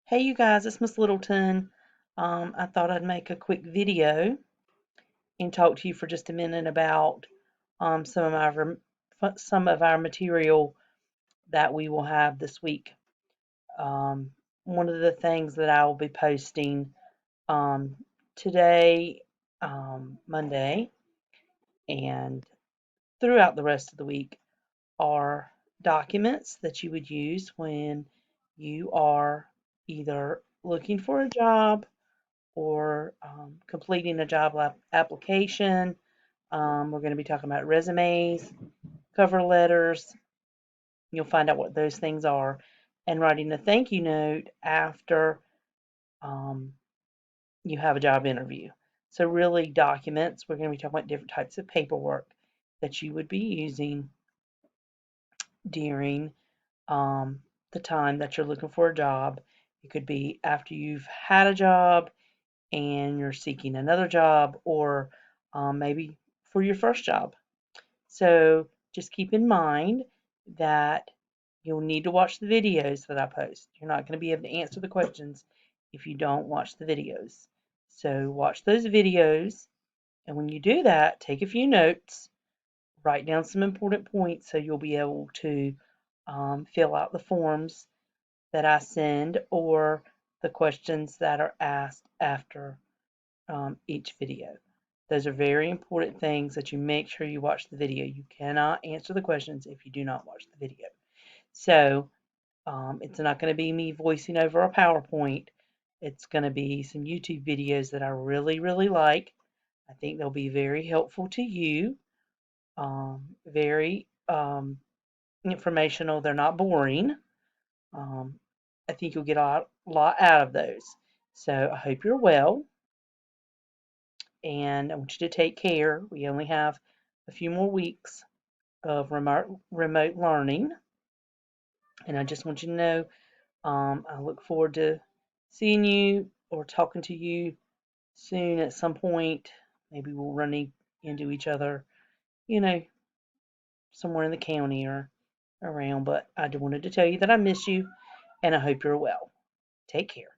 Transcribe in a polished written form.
Hey you guys, it's Miss Littleton. I thought I'd make a quick video and talk to you for just a minute about some of our material that we will have this week. Um, One of the things that I will be posting um, today, Monday, and throughout the rest of the week are documents that you would use when you are either looking for a job or completing a job application. We're going to be talking about resumes, cover letters. You'll find out what those things are, and writing a thank you note after um, you have a job interview. So, really, documents. We're going to be talking about different types of paperwork that you would be using during the time that you're looking for a job. It could be after you've had a job and you're seeking another job, or maybe for your first job. So just keep in mind that you'll need to watch the videos that I post. You're not going to be able to answer the questions if you don't watch the videos. So watch those videos, and when you do that, take a few notes, write down some important points so you'll be able to fill out the forms that I send or the questions that are asked after each video. Those are very important things that you make sure you watch the video. You cannot answer the questions if you do not watch the video. So it's not going to be me voicing over a PowerPoint. It's going to be some YouTube videos that I really, really like. I think they'll be very helpful to you. Very informational. They're not boring. Um, I think you'll get a lot out of those. So I hope you're well, and I want you to take care. We only have a few more weeks of remote learning, and I just want you to know I look forward to seeing you or talking to you soon at some point. Maybe we'll run into each other, you know, somewhere in the county or around. But I wanted to tell you that I miss you, and I hope you're well. Take care.